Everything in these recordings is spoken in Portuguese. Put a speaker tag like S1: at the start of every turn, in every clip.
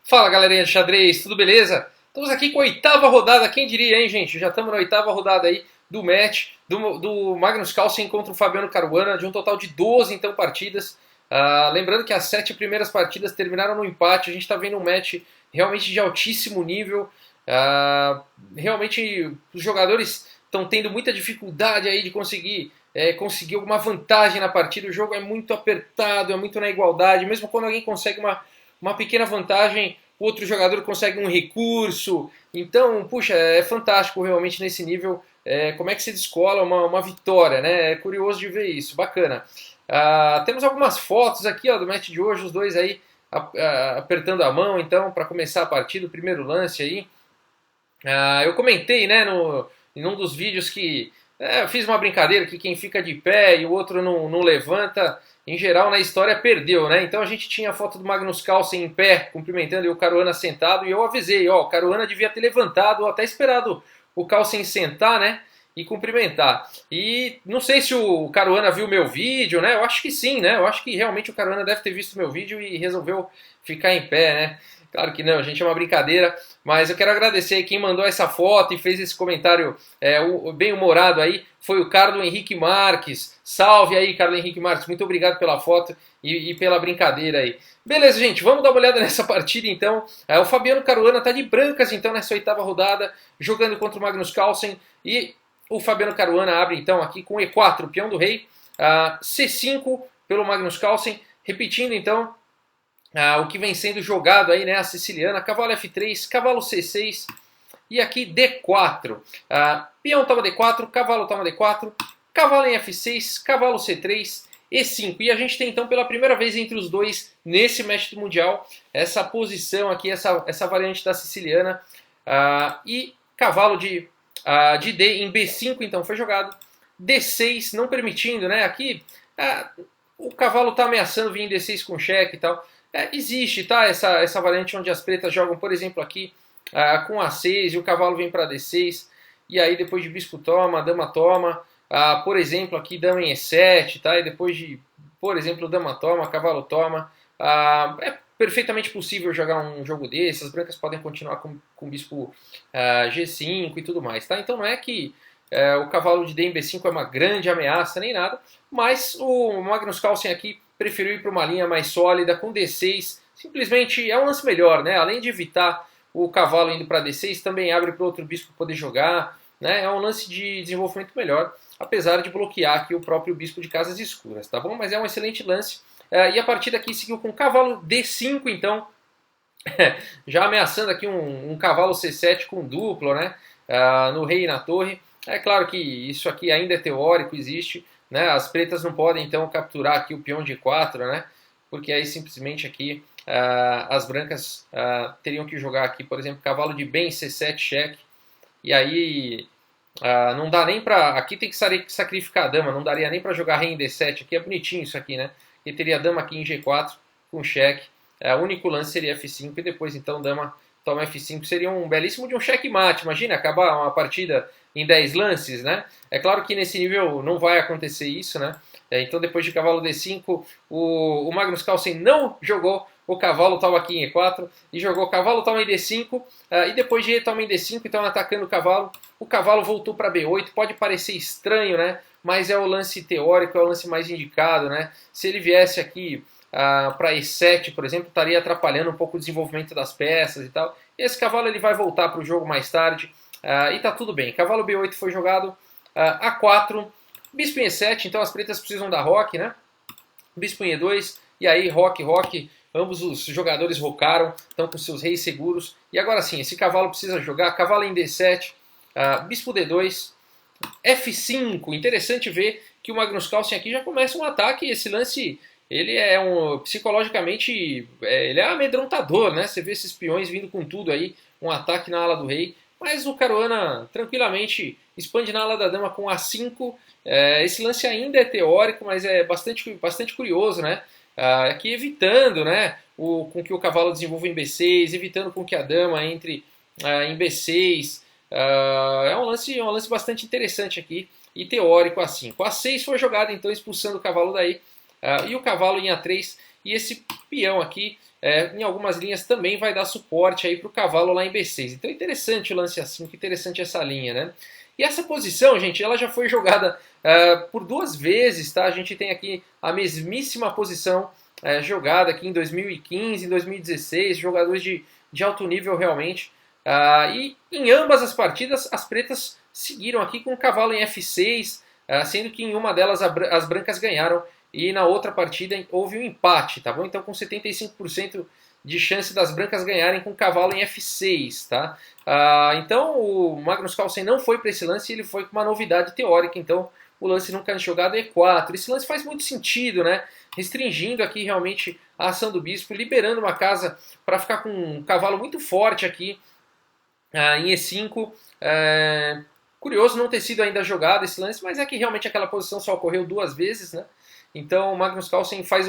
S1: Fala galerinha de xadrez, tudo beleza? Estamos aqui com a oitava rodada, quem diria, hein, gente? Já estamos na oitava rodada aí do match do Magnus Carlsen contra o Fabiano Caruana, de um total de 12 então partidas. Lembrando que as 7 primeiras partidas terminaram no empate, a gente está vendo um match realmente de altíssimo nível. Realmente os jogadores estão tendo muita dificuldade aí de conseguir alguma vantagem na partida. O jogo é muito apertado, é muito na igualdade, mesmo quando alguém consegue uma pequena vantagem, o outro jogador consegue um recurso. Então, puxa, é fantástico realmente nesse nível como é que se descola uma vitória, né? É curioso de ver isso, bacana. Temos algumas fotos aqui ó, do match de hoje, os dois aí apertando a mão, então, para começar a partida, o primeiro lance aí. Eu comentei, né, em um dos vídeos que eu fiz uma brincadeira que quem fica de pé e o outro não levanta, em geral na história perdeu, né? Então a gente tinha a foto do Magnus Carlsen em pé, cumprimentando e o Caruana sentado, e eu avisei, ó, o Caruana devia ter levantado, ou até esperado o Carlsen sentar, né? E cumprimentar. E não sei se o Caruana viu meu vídeo, né? Eu acho que sim, né? Eu acho que realmente o Caruana deve ter visto meu vídeo e resolveu ficar em pé, né? Claro que não, gente, é uma brincadeira, mas eu quero agradecer aí quem mandou essa foto e fez esse comentário bem humorado aí, foi o Carlos Henrique Marques. Salve aí, Carlos Henrique Marques, muito obrigado pela foto e pela brincadeira aí. Beleza, gente, vamos dar uma olhada nessa partida então. O Fabiano Caruana tá de brancas então nessa oitava rodada, jogando contra o Magnus Carlsen, e o Fabiano Caruana abre então aqui com E4, peão do rei, C5 pelo Magnus Carlsen, repetindo então o que vem sendo jogado aí, né, a siciliana, cavalo F3, cavalo C6 e aqui D4. Peão toma D4, cavalo toma D4, cavalo em F6, cavalo C3, E5. E a gente tem então pela primeira vez entre os dois, nesse match do Mundial, essa posição aqui, essa variante da siciliana, e cavalo de D em B5 então foi jogado, D6 não permitindo, né, aqui o cavalo está ameaçando vir em D6 com cheque e tal. Existe, tá? Essa variante onde as pretas jogam, por exemplo, aqui com A6 e o cavalo vem para D6. E aí depois de bispo toma, dama toma. Por exemplo, aqui dama em E7, tá? E depois de, por exemplo, dama toma, cavalo toma. É perfeitamente possível jogar um jogo desse. As brancas podem continuar com bispo G5 e tudo mais, tá? Então não é que o cavalo de D em B5 é uma grande ameaça nem nada, mas o Magnus Carlsen aqui preferiu ir para uma linha mais sólida com D6, simplesmente é um lance melhor, né? Além de evitar o cavalo indo para D6, também abre para outro bispo poder jogar, né? É um lance de desenvolvimento melhor, apesar de bloquear aqui o próprio bispo de casas escuras, tá bom? Mas é um excelente lance. E a partida aqui seguiu com cavalo D5, então, já ameaçando aqui um cavalo C7 com duplo, né? No rei e na torre. É claro que isso aqui ainda é teórico, existe, né? As pretas não podem então capturar aqui o peão de 4, né? Porque aí simplesmente aqui as brancas teriam que jogar aqui, por exemplo, cavalo de bem C7 cheque, e aí não dá nem para, aqui tem que sacrificar a dama, não daria nem para jogar rei em D7, aqui é bonitinho isso aqui, né? E teria dama aqui em G4 com cheque, o único lance seria F5 e depois então dama toma F5, seria um belíssimo de um checkmate, imagina acabar uma partida em 10 lances, né? É claro que nesse nível não vai acontecer isso, né? Então depois de cavalo D5, o Magnus Carlsen não jogou o cavalo toma aqui em E4 e jogou cavalo toma em D5 e depois de toma em D5, então atacando o cavalo voltou para B8, pode parecer estranho, né? Mas é o lance teórico, é o lance mais indicado, né? Se ele viesse aqui para E7, por exemplo, estaria atrapalhando um pouco o desenvolvimento das peças e tal. E esse cavalo ele vai voltar para o jogo mais tarde e tá tudo bem. Cavalo B8 foi jogado, A4, bispo em E7, então as pretas precisam da roque, né? Bispo em E2, e aí roque, ambos os jogadores rocaram, estão com seus reis seguros. E agora sim, esse cavalo precisa jogar, cavalo em D7, bispo D2, F5. Interessante ver que o Magnus Carlsen aqui já começa um ataque, esse lance ele é psicologicamente, ele é amedrontador, né? Você vê esses peões vindo com tudo aí, um ataque na ala do rei, mas o Caruana tranquilamente expande na ala da dama com A5. Esse lance ainda é teórico, mas é bastante curioso, né? Aqui evitando, né, com que o cavalo desenvolva em B6, evitando com que a dama entre em B6. É um lance bastante interessante aqui e teórico A5. A6 foi jogado então expulsando o cavalo daí. E o cavalo em A3, e esse peão aqui, em algumas linhas, também vai dar suporte aí para o cavalo lá em B6. Então interessante o lance A5, interessante essa linha, né? E essa posição, gente, ela já foi jogada por 2 vezes, tá? A gente tem aqui a mesmíssima posição jogada aqui em 2015, em 2016, jogadores de alto nível realmente. E em ambas as partidas, as pretas seguiram aqui com o cavalo em F6, sendo que em uma delas as brancas ganharam e na outra partida houve um empate, tá bom? Então com 75% de chance das brancas ganharem com o cavalo em F6, tá? Então o Magnus Carlsen não foi para esse lance, ele foi com uma novidade teórica, então o lance nunca jogado é E4. Esse lance faz muito sentido, né? Restringindo aqui realmente a ação do bispo, liberando uma casa para ficar com um cavalo muito forte aqui em E5. Curioso não ter sido ainda jogado esse lance, mas é que realmente aquela posição só ocorreu 2 vezes, né? Então o Magnus Carlsen faz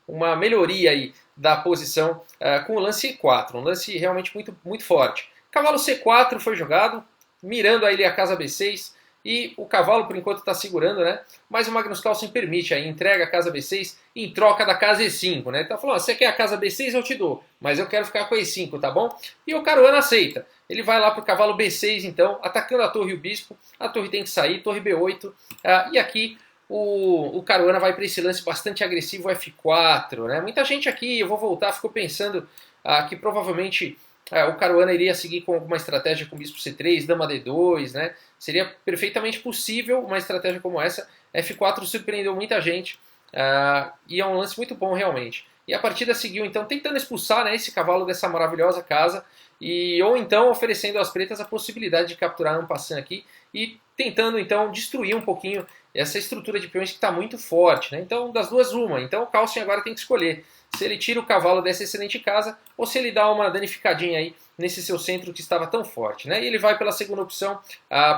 S1: uma melhoria aí da posição com o lance E4, um lance realmente muito, muito forte. Cavalo C4 foi jogado, mirando aí a casa B6, e o cavalo por enquanto está segurando, né? Mas o Magnus Carlsen permite aí, entrega a casa B6 em troca da casa E5, né? Ele tá falando, você quer a casa B6, eu te dou, mas eu quero ficar com a E5, tá bom? E o Caruana aceita. Ele vai lá para o cavalo B6 então, atacando a torre e o bispo, a torre tem que sair, torre B8, e aqui o Caruana vai para esse lance bastante agressivo, F4, né? Muita gente aqui, eu vou voltar, ficou pensando que provavelmente o Caruana iria seguir com alguma estratégia com bispo C3, dama D2, né? Seria perfeitamente possível uma estratégia como essa. F4 surpreendeu muita gente e é um lance muito bom realmente. E a partida seguiu então tentando expulsar, né, esse cavalo dessa maravilhosa casa ou então oferecendo às pretas a possibilidade de capturar um passant aqui e tentando então destruir um pouquinho essa estrutura de peões que está muito forte, né? Então das duas uma. Então o Carlsen agora tem que escolher se ele tira o cavalo dessa excelente casa ou se ele dá uma danificadinha aí nesse seu centro que estava tão forte, né? E ele vai pela segunda opção,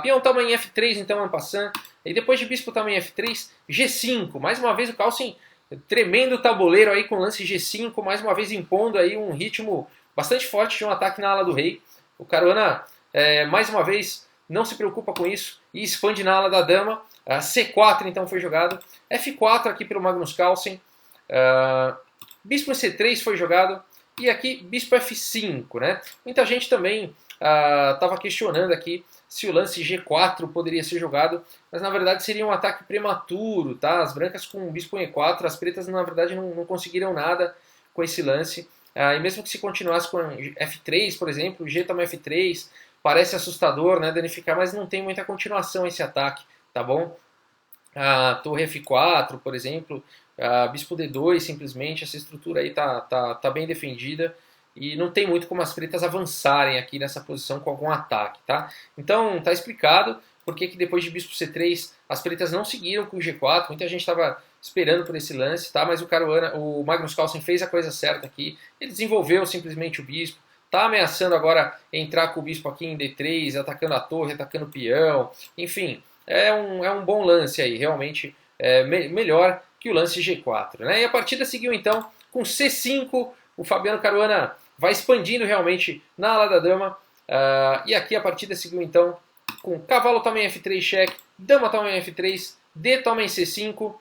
S1: peão tamanho F3, então en passant, e depois de bispo tamanho F3, G5, mais uma vez o Carlsen tremendo tabuleiro aí com lance G5, mais uma vez impondo aí um ritmo bastante forte de um ataque na ala do rei. O Caruana, mais uma vez, não se preocupa com isso e expande na ala da dama. C4 então foi jogado, F4 aqui pelo Magnus Carlsen, bispo C3 foi jogado, e aqui bispo F5, né? Muita gente também estava questionando aqui se o lance G4 poderia ser jogado, mas na verdade seria um ataque prematuro, tá? As brancas com o bispo em E4, as pretas na verdade não conseguiram nada com esse lance, e mesmo que se continuasse com F3, por exemplo, G também F3, parece assustador, né, danificar, mas não tem muita continuação esse ataque, tá bom? Torre F4, por exemplo, bispo D2, simplesmente, essa estrutura aí tá bem defendida e não tem muito como as pretas avançarem aqui nessa posição com algum ataque, tá? Então tá explicado por que depois de bispo C3 as pretas não seguiram com o G4, muita gente estava esperando por esse lance, tá? Mas o Magnus Carlsen fez a coisa certa aqui, ele desenvolveu simplesmente o bispo, tá ameaçando agora entrar com o bispo aqui em D3, atacando a torre, atacando o peão, enfim, é um bom lance aí, realmente melhor que o lance G4, né? E a partida seguiu então com C5, o Fabiano Caruana vai expandindo realmente na ala da dama, e aqui a partida seguiu então com cavalo tamanho F3 cheque, dama tamanho F3, D tamanho C5,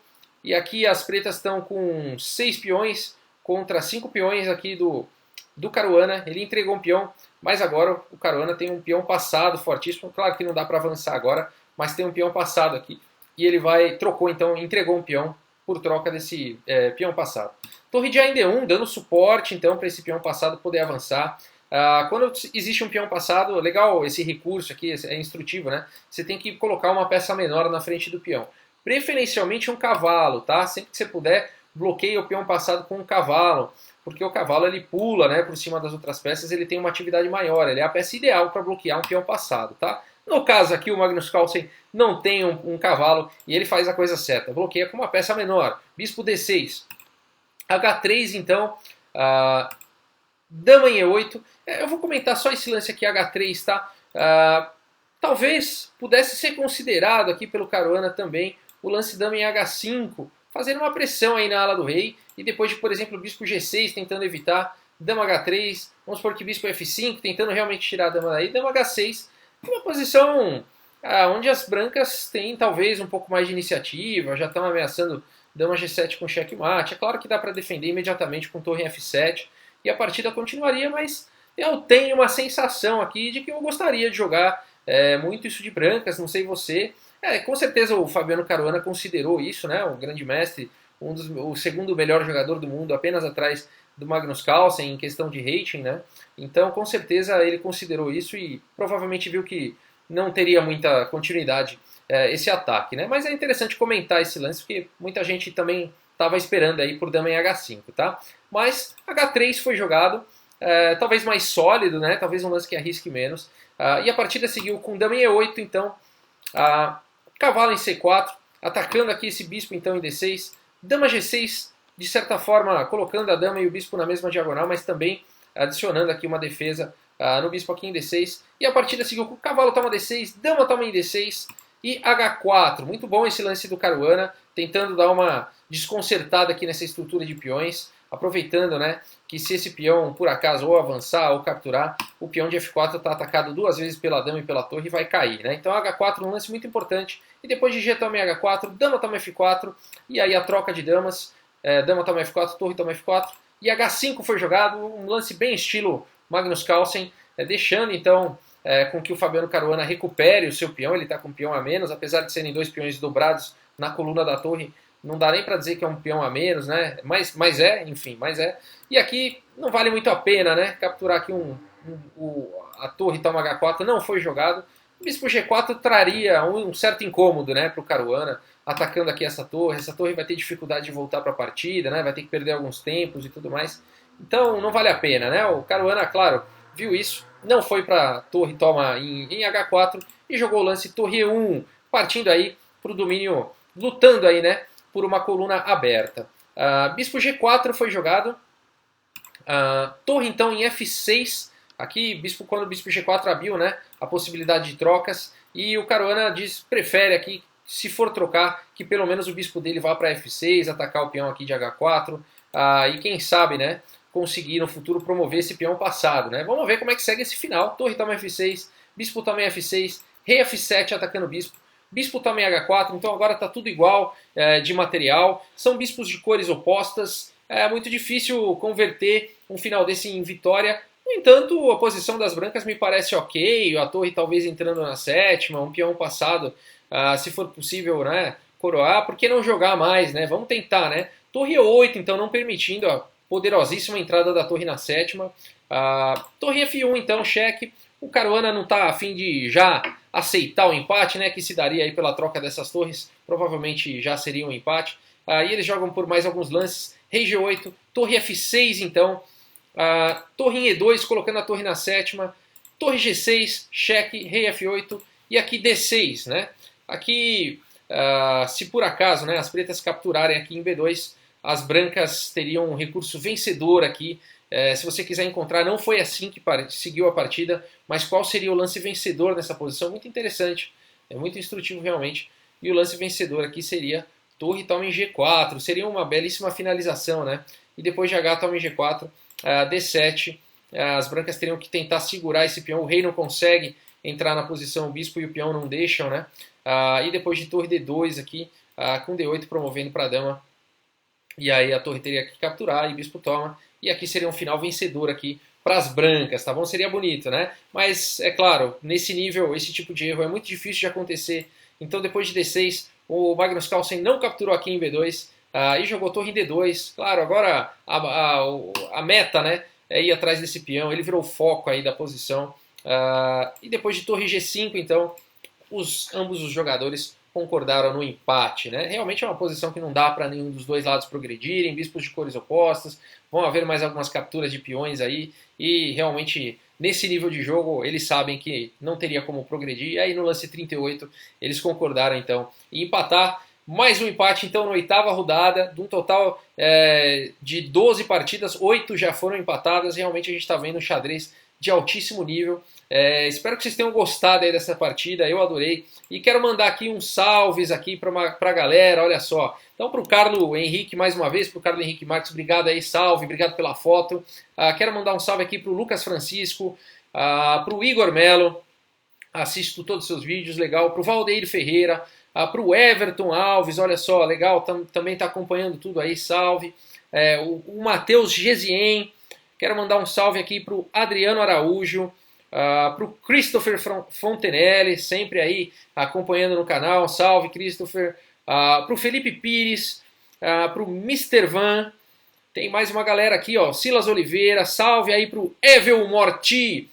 S1: e aqui as pretas estão com 6 peões contra 5 peões aqui do Caruana. Ele entregou um peão, mas agora o Caruana tem um peão passado fortíssimo, claro que não dá para avançar agora, mas tem um peão passado aqui, e ele trocou então, entregou um peão por troca desse peão passado. Torre de A em D1, dando suporte então para esse peão passado poder avançar. Quando existe um peão passado, legal esse recurso aqui, é instrutivo, né? Você tem que colocar uma peça menor na frente do peão. Preferencialmente um cavalo, tá? Sempre que você puder, bloqueie o peão passado com um cavalo, porque o cavalo ele pula, né, por cima das outras peças, ele tem uma atividade maior, ele é a peça ideal para bloquear um peão passado, tá? No caso aqui, o Magnus Carlsen não tem um cavalo e ele faz a coisa certa, bloqueia com uma peça menor, bispo D6, H3 então, dama em E8, eu vou comentar só esse lance aqui, H3, tá? Talvez pudesse ser considerado aqui pelo Caruana também o lance dama em H5, fazendo uma pressão aí na ala do rei, e depois de, por exemplo, bispo G6 tentando evitar, dama H3, vamos supor que bispo F5 tentando realmente tirar a dama daí, dama H6, uma posição onde as brancas têm talvez um pouco mais de iniciativa, já estão ameaçando dama G7 com checkmate. É claro que dá para defender imediatamente com torre F7 e a partida continuaria, mas eu tenho uma sensação aqui de que eu gostaria de jogar muito isso de brancas, não sei você. Com certeza o Fabiano Caruana considerou isso, né? O grande mestre, o segundo melhor jogador do mundo, apenas atrás do Magnus Carlsen em questão de rating, né? Então, com certeza ele considerou isso e provavelmente viu que não teria muita continuidade esse ataque, né? Mas é interessante comentar esse lance porque muita gente também estava esperando aí por dama em H5, tá? Mas H3 foi jogado, talvez mais sólido, né? Talvez um lance que arrisque menos. E a partida seguiu com dama em E8, então cavalo em C4, atacando aqui esse bispo então em D6, dama G6, de certa forma colocando a dama e o bispo na mesma diagonal, mas também adicionando aqui uma defesa no bispo aqui em D6, e a partida seguiu com cavalo toma D6, dama toma em D6 e H4. Muito bom esse lance do Caruana, tentando dar uma desconcertada aqui nessa estrutura de peões, aproveitando, né, que se esse peão por acaso ou avançar ou capturar, o peão de F4 está atacado duas vezes pela dama e pela torre e vai cair, né? Então H4 é um lance muito importante, e depois de G toma em H4, dama toma F4, e aí a troca de damas, dama toma F4, torre toma F4, e H5 foi jogado, um lance bem estilo Magnus Carlsen, deixando então com que o Fabiano Caruana recupere o seu peão, ele está com um peão a menos, apesar de serem dois peões dobrados na coluna da torre, não dá nem para dizer que é um peão a menos, né? Mas enfim, mas é. E aqui não vale muito a pena, né? Capturar aqui a torre toma H4 não foi jogado. O bispo G4 traria um certo incômodo, né, para o Caruana, atacando aqui essa torre. Essa torre vai ter dificuldade de voltar para a partida, né? Vai ter que perder alguns tempos e tudo mais. Então não vale a pena, né? O Caruana, claro, viu isso, não foi para torre toma em H4 e jogou o lance torre E1, partindo aí para o domínio, lutando aí, né, por uma coluna aberta. Bispo G4 foi jogado, torre então em F6, aqui quando o bispo G4 abriu, né, a possibilidade de trocas, e o Caruana prefere aqui, se for trocar, que pelo menos o bispo dele vá para F6, atacar o peão aqui de H4, e quem sabe, né, conseguir no futuro promover esse peão passado, né? Vamos ver como é que segue esse final. Torre toma F6, bispo toma em F6, rei F7 atacando o bispo, bispo toma em H4, então agora está tudo igual de material, são bispos de cores opostas, é muito difícil converter um final desse em vitória. No entanto, a posição das brancas me parece ok, a torre talvez entrando na sétima, um peão passado, se for possível, né, coroar, por que não jogar mais, né? Vamos tentar, né? Torre 8, então, não permitindo a poderosíssima entrada da torre na sétima. Torre F1, então, cheque. O Caruana não está a fim de já aceitar o empate, né, que se daria aí pela troca dessas torres, provavelmente já seria um empate. E eles jogam por mais alguns lances. Rei G8, torre F6, então. Torre em E2, colocando a torre na sétima. Torre G6, cheque, rei F8. E aqui D6, né? Aqui, se por acaso, né, as pretas capturarem aqui em B2, as brancas teriam um recurso vencedor aqui. Se você quiser encontrar, não foi assim que seguiu a partida, mas qual seria o lance vencedor nessa posição? Muito interessante, é muito instrutivo realmente. E o lance vencedor aqui seria torre toma em G4, seria uma belíssima finalização, né? E depois de H toma em G4, D7, as brancas teriam que tentar segurar esse peão, o rei não consegue entrar na posição, o bispo e o peão não deixam, né? E depois de torre D2 aqui, com D8 promovendo para a dama, e aí a torre teria que capturar e o bispo toma. E aqui seria um final vencedor aqui para as brancas, tá bom? Seria bonito, né? Mas, é claro, nesse nível, esse tipo de erro é muito difícil de acontecer. Então, depois de D6, o Magnus Carlsen não capturou aqui em B2 e jogou torre em D2. Claro, agora a meta, né, é ir atrás desse peão. Ele virou o foco aí da posição. E depois de torre G5, então, ambos os jogadores concordaram no empate, né? Realmente é uma posição que não dá para nenhum dos dois lados progredirem, bispos de cores opostas, vão haver mais algumas capturas de peões aí, e realmente nesse nível de jogo eles sabem que não teria como progredir, e aí no lance 38 eles concordaram então em empatar. Mais um empate então na oitava rodada, de um total de 12 partidas, 8 já foram empatadas. Realmente a gente está vendo um xadrez de altíssimo nível. Espero que vocês tenham gostado aí dessa partida, eu adorei. E quero mandar aqui uns salves aqui para a galera, olha só. Então para o Carlos Henrique, mais uma vez, para o Carlos Henrique Marques, obrigado aí, salve, obrigado pela foto. Quero mandar um salve aqui para o Lucas Francisco, para o Igor Melo, assisto todos os seus vídeos, legal. Para o Valdeir Ferreira, Para o Everton Alves, olha só, legal, também está acompanhando tudo aí, salve. O Matheus Gesien, quero mandar um salve aqui para o Adriano Araújo, para o Christopher Fontenelle, sempre aí acompanhando no canal, salve Christopher. Para o Felipe Pires, para o Mr. Van, tem mais uma galera aqui, ó, Silas Oliveira, salve aí para o Evel Morti.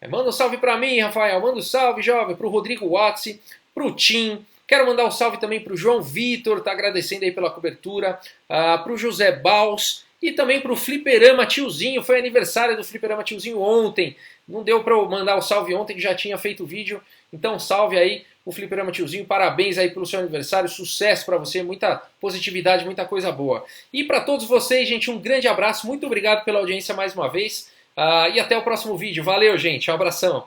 S1: Manda um salve para mim, Rafael, manda um salve, jovem, para o Rodrigo Watsi, para o Tim. Quero mandar um salve também para o João Vitor, tá agradecendo aí pela cobertura, para o José Baus e também para o Fliperama Tiozinho, foi aniversário do Fliperama Tiozinho ontem, não deu para eu mandar o salve ontem que já tinha feito o vídeo, então salve aí o Fliperama Tiozinho, parabéns aí pelo seu aniversário, sucesso para você, muita positividade, muita coisa boa. E para todos vocês, gente, um grande abraço, muito obrigado pela audiência mais uma vez, e até o próximo vídeo, valeu gente, um abração.